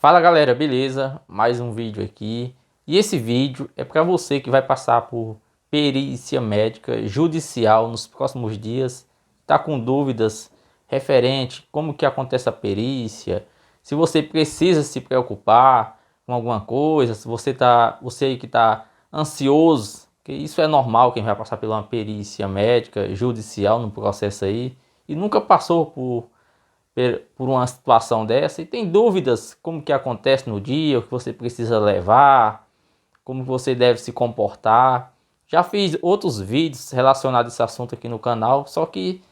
Fala galera, beleza? Mais um vídeo aqui. E esse vídeo é para você que vai passar por perícia médica judicial nos próximos dias, tá com dúvidas referente como que acontece a perícia, se você precisa se preocupar com alguma coisa, se você aí que tá ansioso, que isso é normal quem vai passar por uma perícia médica judicial no processo aí e nunca passou por uma situação dessa e tem dúvidas como que acontece no dia, o que você precisa levar, como você deve se comportar. Já fiz outros vídeos relacionados a esse assunto aqui no canal, só que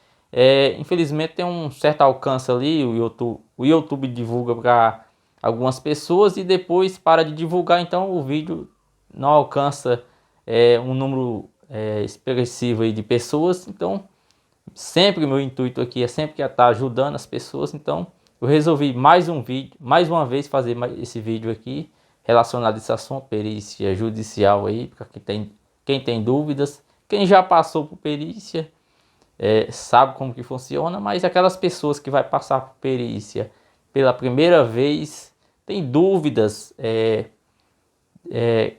infelizmente tem um certo alcance ali, o YouTube divulga para algumas pessoas e depois para de divulgar, então o vídeo não alcança um número expressivo aí de pessoas, então sempre o meu intuito aqui é sempre estar ajudando as pessoas, então eu resolvi mais um vídeo, mais uma vez fazer esse vídeo aqui relacionado a esse assunto, perícia judicial aí, para quem tem dúvidas, quem já passou por perícia, sabe como que funciona, mas aquelas pessoas que vai passar por perícia pela primeira vez, tem dúvidas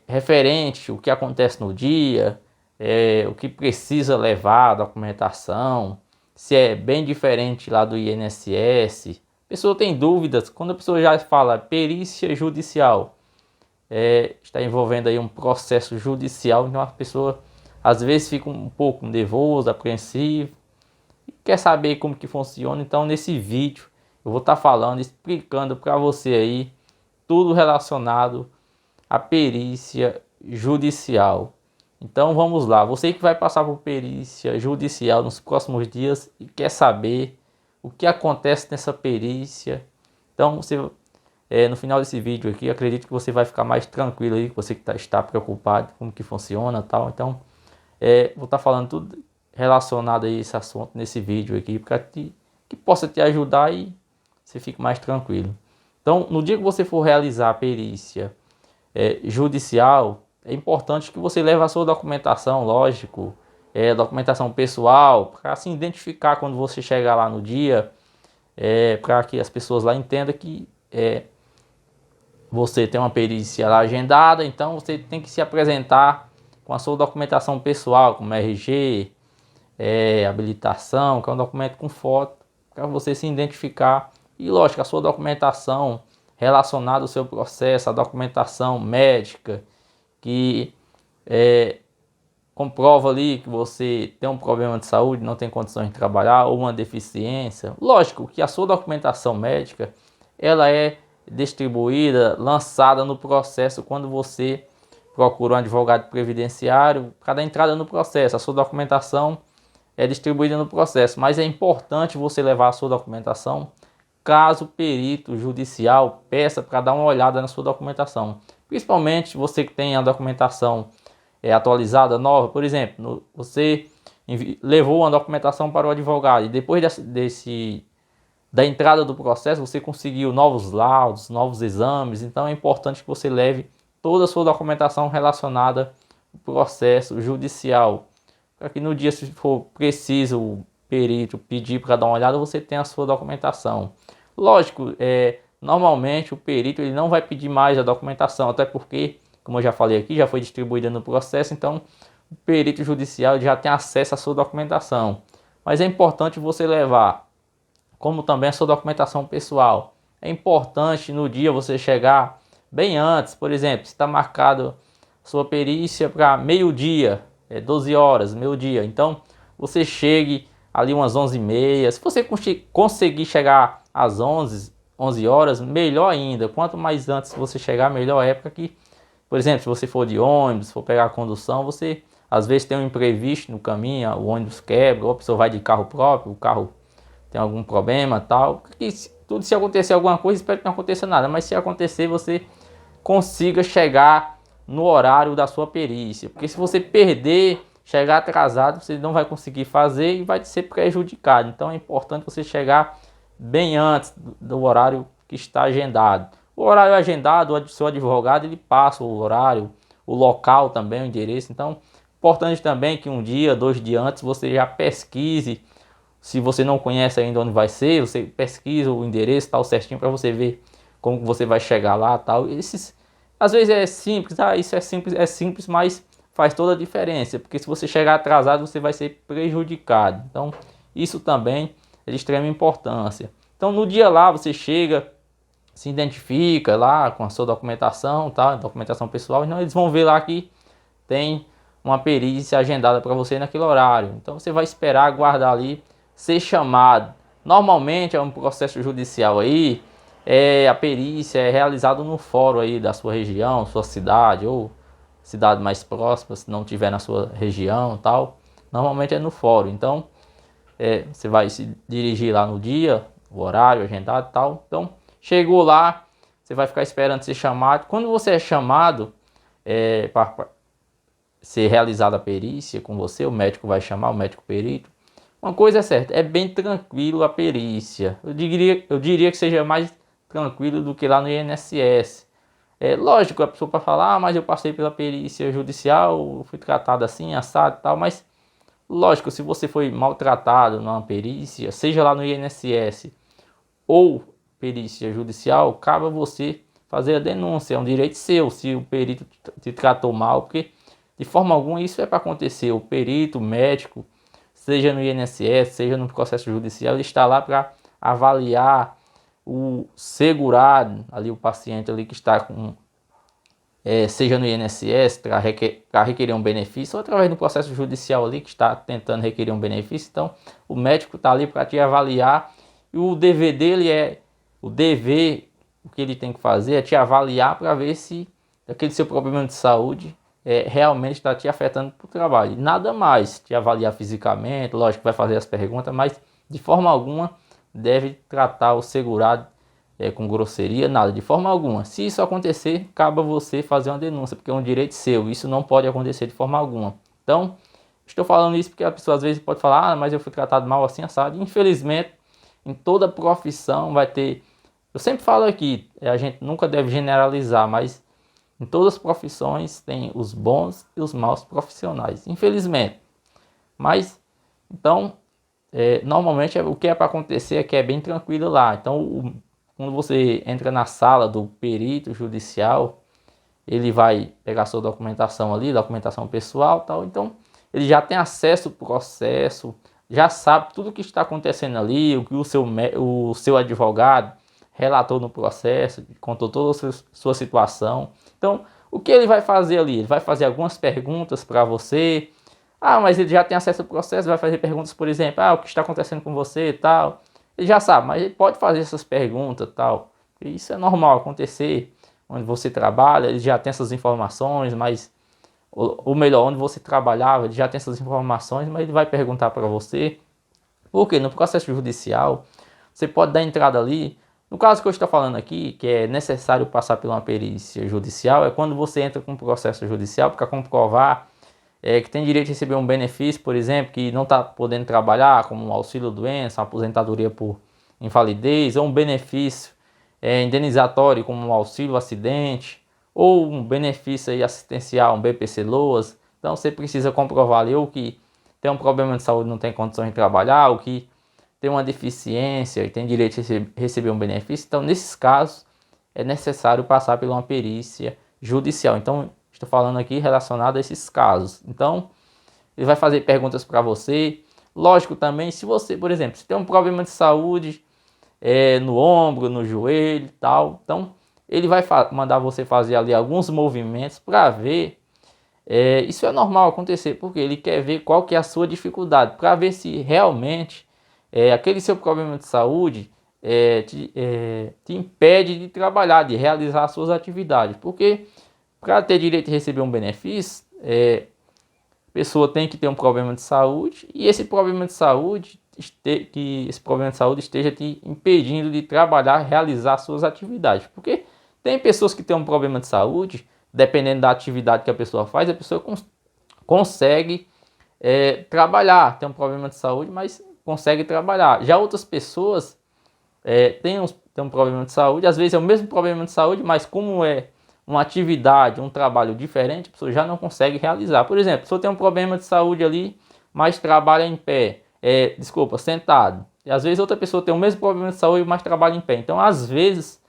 referente o que acontece no dia, o que precisa levar, a documentação, se é bem diferente lá do INSS. A pessoa tem dúvidas, quando a pessoa já fala perícia judicial, está envolvendo aí um processo judicial, então a pessoa às vezes fica um pouco nervosa, apreensiva, e quer saber como que funciona. Então nesse vídeo eu vou estar falando, explicando para você aí tudo relacionado à perícia judicial. Então vamos lá, você que vai passar por perícia judicial nos próximos dias e quer saber o que acontece nessa perícia, então você no final desse vídeo aqui, acredito que você vai ficar mais tranquilo aí, você que está preocupado com como que funciona e tal. Então vou estar falando tudo relacionado a esse assunto nesse vídeo aqui, para que possa te ajudar e você fique mais tranquilo. Então no dia que você for realizar a perícia judicial, é importante que você leve a sua documentação, lógico, documentação pessoal, para se identificar quando você chegar lá no dia, para que as pessoas lá entendam que você tem uma perícia lá agendada, então você tem que se apresentar com a sua documentação pessoal, como RG, habilitação, que é um documento com foto, para você se identificar. E lógico, a sua documentação relacionada ao seu processo, a documentação médica, que comprova ali que você tem um problema de saúde, não tem condições de trabalhar ou uma deficiência. Lógico que a sua documentação médica ela é distribuída, lançada no processo quando você procura um advogado previdenciário para dar entrada no processo. A sua documentação é distribuída no processo, mas é importante você levar a sua documentação caso o perito judicial peça para dar uma olhada na sua documentação. Principalmente você que tem a documentação atualizada, nova, por exemplo, você levou uma documentação para o advogado e depois da entrada do processo você conseguiu novos laudos, novos exames, então é importante que você leve toda a sua documentação relacionada ao processo judicial, para que no dia, se for preciso, o perito pedir para dar uma olhada, você tenha a sua documentação. Lógico, normalmente o perito ele não vai pedir mais a documentação, até porque, como eu já falei aqui, já foi distribuída no processo, então o perito judicial já tem acesso à sua documentação. Mas é importante você levar, como também a sua documentação pessoal. É importante no dia você chegar bem antes, por exemplo, se está marcado sua perícia para meio-dia, 12 horas, meio-dia, então você chegue ali umas 11h30, se você conseguir chegar às 11 horas, melhor ainda, quanto mais antes você chegar, melhor é, para que, por exemplo, se você for de ônibus, for pegar a condução, você às vezes tem um imprevisto no caminho, o ônibus quebra, ou a pessoa vai de carro próprio, o carro tem algum problema tal, que se acontecer alguma coisa, espero que não aconteça nada, mas se acontecer, você consiga chegar no horário da sua perícia, porque se você perder, chegar atrasado, você não vai conseguir fazer e vai ser prejudicado. Então é importante você chegar bem antes do horário que está agendado. O horário agendado, o seu advogado ele passa o horário, o local também, o endereço. Então importante também que um dia, 2 dias antes você já pesquise. Se você não conhece ainda onde vai ser, você pesquisa o endereço tal certinho para você ver como você vai chegar lá, tal. Às vezes é simples, isso é simples, mas faz toda a diferença, porque se você chegar atrasado, você vai ser prejudicado. Então, isso também é de extrema importância. Então, no dia lá, você chega, se identifica lá com a sua documentação, tá? Documentação pessoal, então eles vão ver lá que tem uma perícia agendada para você naquele horário. Então você vai esperar, aguardar ali, ser chamado. Normalmente é um processo judicial aí, a perícia é realizada no fórum aí da sua região, sua cidade ou cidade mais próxima, se não tiver na sua região, tal. Normalmente é no fórum. Então você vai se dirigir lá no dia, o horário agendado, tal. Então chegou lá, você vai ficar esperando ser chamado. Quando você é chamado para ser realizada a perícia com você, o médico vai chamar, o médico perito. Uma coisa é certa, é bem tranquilo a perícia. Eu diria que seja mais tranquilo do que lá no INSS. É lógico, a pessoa para falar, mas eu passei pela perícia judicial, fui tratado assim, assado e tal, mas lógico, se você foi maltratado numa perícia, seja lá no INSS ou perícia judicial, cabe a você fazer a denúncia, é um direito seu, se o perito te tratou mal, porque de forma alguma isso é para acontecer. O perito, o médico, seja no INSS, seja no processo judicial, ele está lá para avaliar o segurado, ali o paciente ali que está com, seja no INSS para requerer um benefício, ou através do processo judicial ali que está tentando requerer um benefício. Então o médico está ali para te avaliar e o dever dele o que ele tem que fazer é te avaliar para ver se aquele seu problema de saúde realmente está te afetando para o trabalho. Nada mais, te avaliar fisicamente, lógico que vai fazer as perguntas, mas de forma alguma deve tratar o segurado com grosseria, nada, de forma alguma. Se isso acontecer, cabe a você fazer uma denúncia, porque é um direito seu, isso não pode acontecer de forma alguma. Então, estou falando isso porque a pessoa às vezes pode falar, mas eu fui tratado mal assim, assado. Infelizmente, em toda profissão vai ter, eu sempre falo aqui, a gente nunca deve generalizar, mas em todas as profissões tem os bons e os maus profissionais, infelizmente. Mas, então, normalmente o que é para acontecer é que é bem tranquilo lá. Então, quando você entra na sala do perito judicial, ele vai pegar sua documentação ali, documentação pessoal e tal. Então, ele já tem acesso ao processo, já sabe tudo o que está acontecendo ali, o que o seu advogado relatou no processo, contou toda a sua situação. Então, o que ele vai fazer ali? Ele vai fazer algumas perguntas para você. Mas ele já tem acesso ao processo, vai fazer perguntas, por exemplo, o que está acontecendo com você e tal. Ele já sabe, mas ele pode fazer essas perguntas e tal. E isso é normal acontecer. Onde você trabalha, ele já tem essas informações, mas ou melhor, onde você trabalhava, ele já tem essas informações, mas ele vai perguntar para você. Porque no processo judicial, você pode dar entrada ali. No caso que eu estou falando aqui, que é necessário passar por uma perícia judicial, é quando você entra com um processo judicial para comprovar que tem direito a receber um benefício, por exemplo, que não está podendo trabalhar, como um auxílio-doença, uma aposentadoria por invalidez, ou um benefício indenizatório, como um auxílio-acidente, ou um benefício aí assistencial, um BPC-Loas. Então você precisa comprovar ali ou que tem um problema de saúde e não tem condições de trabalhar, ou que tem uma deficiência e tem direito a receber um benefício. Então, nesses casos, é necessário passar por uma perícia judicial. Então, estou falando aqui relacionado a esses casos. Então, ele vai fazer perguntas para você. Lógico também, se você, por exemplo, se tem um problema de saúde no ombro, no joelho e tal, então ele vai mandar você fazer ali alguns movimentos para ver. Isso é normal acontecer, porque ele quer ver qual que é a sua dificuldade, para ver se realmente aquele seu problema de saúde te impede de trabalhar, de realizar as suas atividades. Porque para ter direito a receber um benefício, a pessoa tem que ter um problema de saúde e esse problema de saúde esteja te impedindo de trabalhar, realizar suas atividades. Porque tem pessoas que têm um problema de saúde, dependendo da atividade que a pessoa faz, a pessoa consegue trabalhar, tem um problema de saúde, mas consegue trabalhar. Já outras pessoas têm um problema de saúde, às vezes é o mesmo problema de saúde, mas como é uma atividade, um trabalho diferente, a pessoa já não consegue realizar. Por exemplo, a pessoa tem um problema de saúde ali, mas trabalha em pé, sentado. E às vezes outra pessoa tem o mesmo problema de saúde, mas trabalha em pé. Então, às vezes,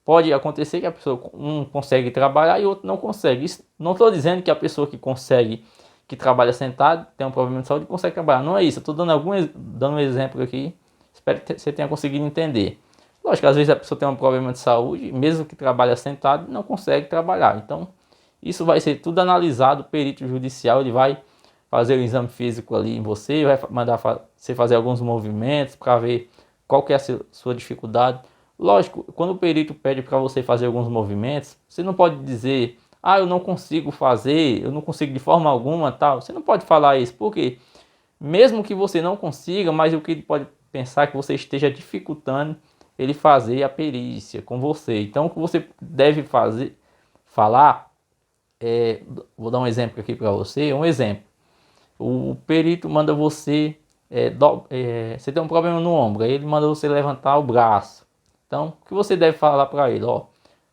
pode acontecer que a pessoa um consegue trabalhar e outro não consegue. Isso, não estou dizendo que a pessoa que consegue, que trabalha sentado, tem um problema de saúde e consegue trabalhar. Não é isso. Eu estou dando um exemplo aqui. Espero que você tenha conseguido entender. Lógico que às vezes a pessoa tem um problema de saúde, mesmo que trabalha sentado, não consegue trabalhar. Então, isso vai ser tudo analisado. O perito judicial ele vai fazer o exame físico ali em você, vai mandar você fazer alguns movimentos para ver qual que é a sua dificuldade. Lógico, quando o perito pede para você fazer alguns movimentos, você não pode dizer, eu não consigo fazer, eu não consigo de forma alguma, tal. Você não pode falar isso, porque mesmo que você não consiga, mas o que ele pode pensar é que você esteja dificultando ele fazer a perícia com você. Então, o que você deve falar, vou dar um exemplo aqui para você, um exemplo. O perito manda você, você tem um problema no ombro, aí ele manda você levantar o braço. Então, o que você deve falar para ele?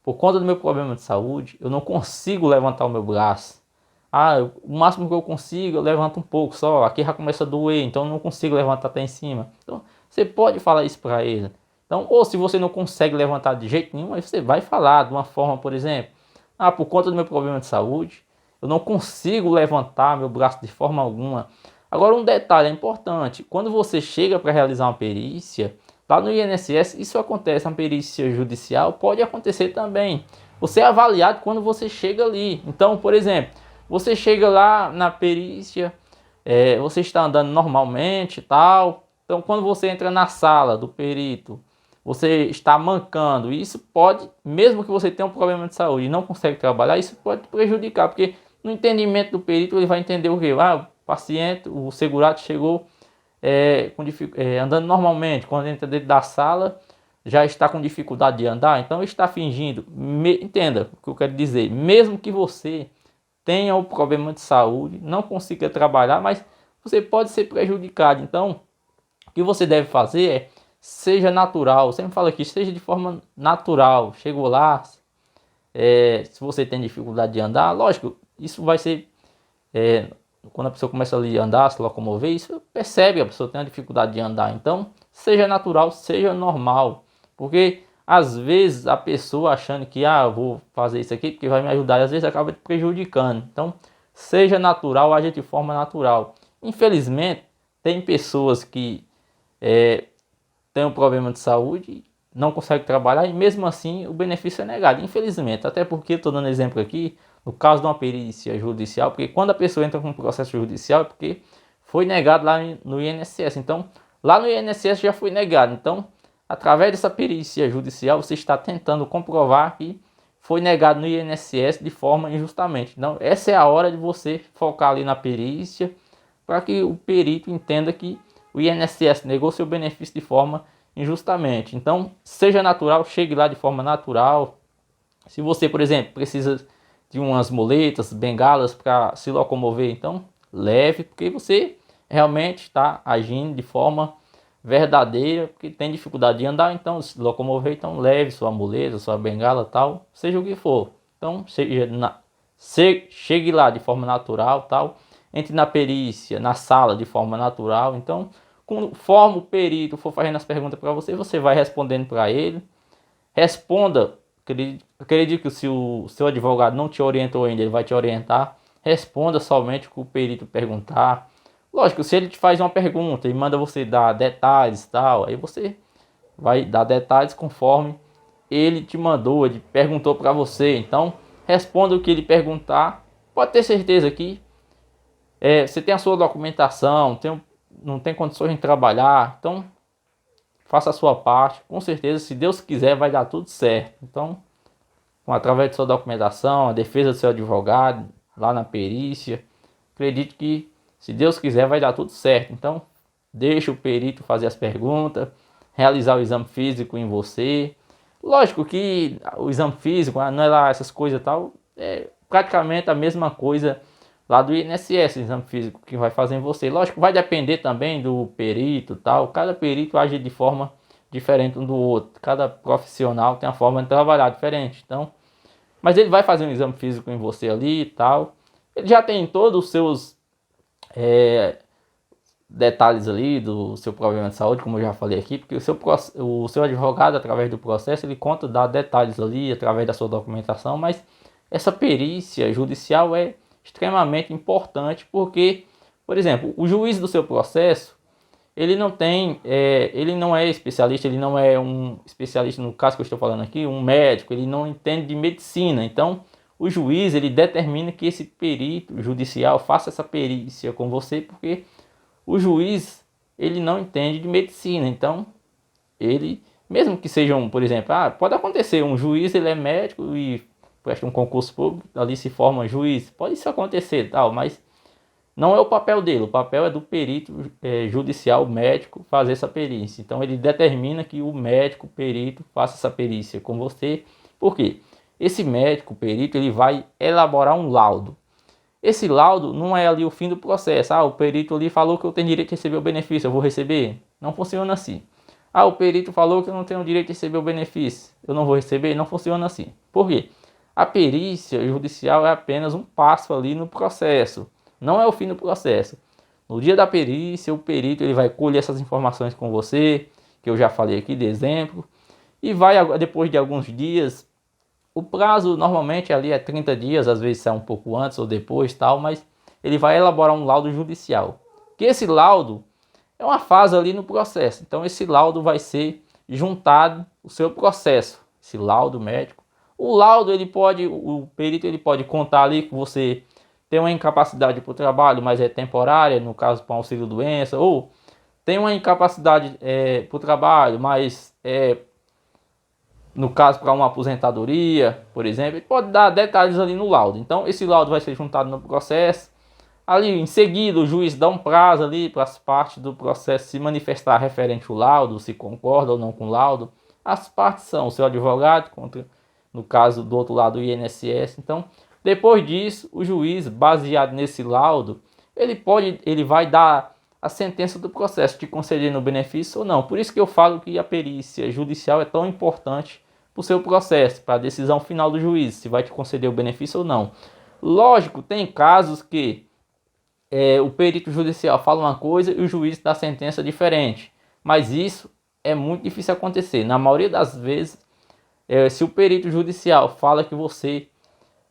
Por conta do meu problema de saúde, eu não consigo levantar o meu braço. O máximo que eu consigo, eu levanto um pouco só. Aqui já começa a doer, então eu não consigo levantar até em cima. Então, você pode falar isso para ele. Então, ou se você não consegue levantar de jeito nenhum, aí você vai falar de uma forma, por exemplo, por conta do meu problema de saúde, eu não consigo levantar meu braço de forma alguma. Agora, um detalhe importante: quando você chega para realizar uma perícia, lá no INSS, isso acontece, uma perícia judicial pode acontecer também. Você é avaliado quando você chega ali. Então, por exemplo, você chega lá na perícia, você está andando normalmente e tal. Então, quando você entra na sala do perito, você está mancando. E isso pode, mesmo que você tenha um problema de saúde e não consegue trabalhar, isso pode prejudicar, porque no entendimento do perito ele vai entender o quê? O paciente, o segurado chegou andando normalmente. Quando entra dentro da sala, já está com dificuldade de andar, então está fingindo. Entenda o que eu quero dizer. Mesmo que você tenha um problema de saúde, não consiga trabalhar, mas você pode ser prejudicado. Então, o que você deve fazer seja natural. Eu sempre falo aqui, seja de forma natural. Chegou lá, se você tem dificuldade de andar, lógico, isso vai ser... quando a pessoa começa ali a andar, se locomover, isso percebe que a pessoa tem uma dificuldade de andar. Então, seja natural, seja normal. Porque às vezes a pessoa achando que eu vou fazer isso aqui porque vai me ajudar, e às vezes acaba te prejudicando. Então, seja natural, age de forma natural. Infelizmente, tem pessoas que têm um problema de saúde, não conseguem trabalhar e mesmo assim o benefício é negado. Infelizmente, até porque, estou dando exemplo aqui, no caso de uma perícia judicial, porque quando a pessoa entra com um processo judicial é porque foi negado lá no INSS. Então, lá no INSS já foi negado. Então, através dessa perícia judicial, você está tentando comprovar que foi negado no INSS de forma injustamente. Então, essa é a hora de você focar ali na perícia, para que o perito entenda que o INSS negou seu benefício de forma injustamente. Então, seja natural, chegue lá de forma natural. Se você, por exemplo, precisa de umas muletas, bengalas para se locomover, então leve, porque você realmente está agindo de forma verdadeira, porque tem dificuldade de andar, então se locomover, então leve sua muleta, sua bengala, tal, seja o que for. Então chegue lá de forma natural, tal, entre na perícia, na sala de forma natural. Então, conforme o perito for fazendo as perguntas para você, você vai respondendo para ele. Responda. Acredito que se o seu advogado não te orientou ainda, ele vai te orientar. Responda somente o que o perito perguntar. Lógico, se ele te faz uma pergunta e manda você dar detalhes e tal, aí você vai dar detalhes conforme ele te mandou, ele perguntou para você. Então, responda o que ele perguntar. Pode ter certeza que você tem a sua documentação, não tem condições de trabalhar, então faça a sua parte. Com certeza, se Deus quiser, vai dar tudo certo. Então, através de sua documentação, a defesa do seu advogado, lá na perícia, acredito que, se Deus quiser, vai dar tudo certo. Então, deixa o perito fazer as perguntas, realizar o exame físico em você. Lógico que o exame físico, não é lá essas coisas e tal, é praticamente a mesma coisa lá do INSS, o exame físico que vai fazer em você. Lógico, vai depender também do perito e tal. Cada perito age de forma diferente um do outro. Cada profissional tem uma forma de trabalhar diferente. Então, mas ele vai fazer um exame físico em você ali e tal. Ele já tem todos os seus detalhes ali do seu problema de saúde, como eu já falei aqui, porque o seu advogado, através do processo, ele conta, dá detalhes ali, através da sua documentação, mas essa perícia judicial é extremamente importante, porque, por exemplo, o juiz do seu processo, ele não é especialista, ele não é um especialista, no caso que eu estou falando aqui, um médico, ele não entende de medicina, então o juiz, ele determina que esse perito judicial faça essa perícia com você, porque o juiz, ele não entende de medicina, então ele, mesmo que seja por exemplo, pode acontecer, um juiz, ele é médico e presta um concurso público, ali se forma juiz, pode isso acontecer, tal, mas não é o papel dele, o papel é do perito judicial médico fazer essa perícia. Então ele determina que o médico perito faça essa perícia com você. Por quê? Esse médico perito, ele vai elaborar um laudo. Esse laudo não é ali o fim do processo. O perito ali falou que eu tenho direito de receber o benefício, eu vou receber. Não funciona assim. O perito falou que eu não tenho direito de receber o benefício, eu não vou receber. Não funciona assim. Por quê? A perícia judicial é apenas um passo ali no processo. Não é o fim do processo. No dia da perícia, o perito ele vai colher essas informações com você, que eu já falei aqui de exemplo, e vai, depois de alguns dias, o prazo normalmente ali é 30 dias, às vezes é um pouco antes ou depois, tal, mas ele vai elaborar um laudo judicial. Que esse laudo é uma fase ali no processo. Então esse laudo vai ser juntado o seu processo, esse laudo médico. O laudo, o perito ele pode contar ali que você tem uma incapacidade para o trabalho, mas é temporária, no caso para auxílio doença, ou tem uma incapacidade para o trabalho, mas no caso para uma aposentadoria, por exemplo, ele pode dar detalhes ali no laudo. Então esse laudo vai ser juntado no processo. Ali em seguida o juiz dá um prazo ali para as partes do processo se manifestar referente ao laudo, se concorda ou não com o laudo. As partes são o seu advogado, no caso do outro lado o INSS. Então depois disso, o juiz, baseado nesse laudo, ele vai dar a sentença do processo, te concedendo o benefício ou não. Por isso que eu falo que a perícia judicial é tão importante para o seu processo, para a decisão final do juiz, se vai te conceder o benefício ou não. Lógico, tem casos que o perito judicial fala uma coisa e o juiz dá sentença diferente, mas isso é muito difícil acontecer. Na maioria das vezes, se o perito judicial fala que você,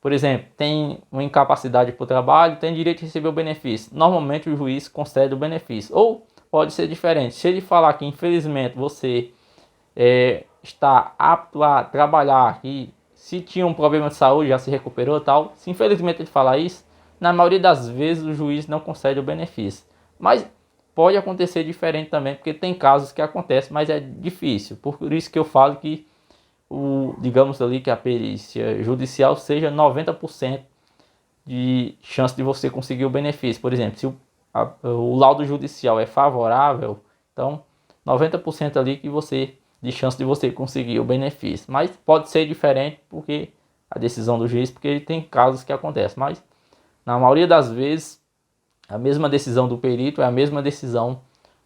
por exemplo, tem uma incapacidade para o trabalho, tem direito de receber o benefício. Normalmente o juiz concede o benefício. Ou pode ser diferente. Se ele falar que infelizmente você está apto a trabalhar e se tinha um problema de saúde, já se recuperou e tal, se infelizmente ele falar isso, na maioria das vezes o juiz não concede o benefício. Mas pode acontecer diferente também, porque tem casos que acontecem, mas é difícil. Por isso que eu falo que digamos ali que a perícia judicial seja 90% de chance de você conseguir o benefício. Por exemplo, se o laudo judicial é favorável, então 90% ali de chance de você conseguir o benefício. Mas pode ser diferente porque a decisão do juiz, porque tem casos que acontecem. Mas na maioria das vezes a mesma decisão do perito é a mesma decisão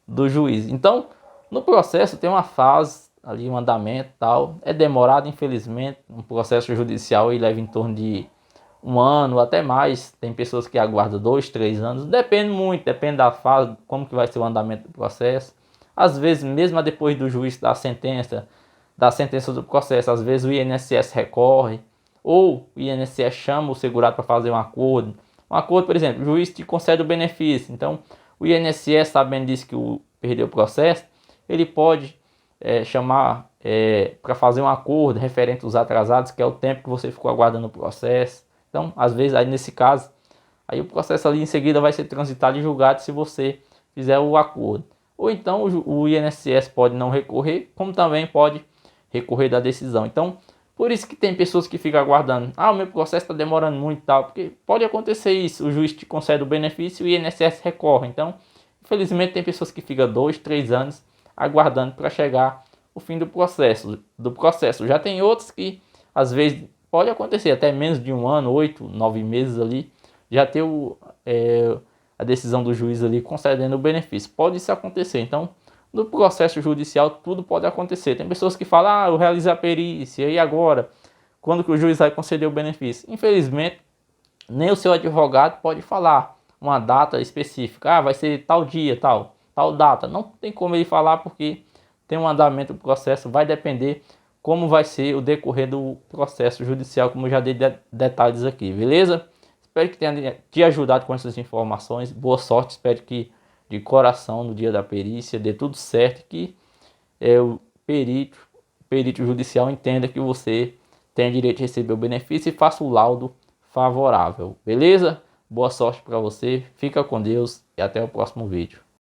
do juiz. Então no processo tem uma fase ali, um andamento e tal, é demorado infelizmente, um processo judicial e leva em torno de 1 ano, até mais, tem pessoas que aguardam 2, 3 anos, depende muito, depende da fase, como que vai ser o andamento do processo. Às vezes, mesmo depois do juiz dar a sentença do processo, às vezes o INSS recorre, ou o INSS chama o segurado para fazer um acordo, por exemplo, o juiz te concede o benefício, então o INSS, sabendo disso que perdeu o processo, ele pode chamar para fazer um acordo referente aos atrasados, que é o tempo que você ficou aguardando o processo. Então, às vezes, aí nesse caso, aí o processo ali em seguida vai ser transitado e julgado se você fizer o acordo. Ou então o INSS pode não recorrer, como também pode recorrer da decisão. Então, por isso que tem pessoas que ficam aguardando. O meu processo está demorando muito e tal, porque pode acontecer isso, o juiz te concede o benefício e o INSS recorre. Então, infelizmente, tem pessoas que ficam 2, 3 anos aguardando para chegar o fim do processo. Já tem outros que, às vezes, pode acontecer até menos de 1 ano, 8, 9 meses ali, já ter a decisão do juiz ali concedendo o benefício. Pode isso acontecer. Então, no processo judicial, tudo pode acontecer. Tem pessoas que falam, eu realizei a perícia, e agora? Quando que o juiz vai conceder o benefício? Infelizmente, nem o seu advogado pode falar. uma data específica. Ah, vai ser tal dia, tal data. Não tem como ele falar porque tem um andamento do processo, vai depender como vai ser o decorrer do processo judicial, como eu já dei detalhes aqui, beleza? Espero que tenha te ajudado com essas informações. Boa sorte, espero que de coração no dia da perícia dê tudo certo, que o perito judicial entenda que você tem direito de receber o benefício e faça o laudo favorável, beleza? Boa sorte para você, fica com Deus e até o próximo vídeo.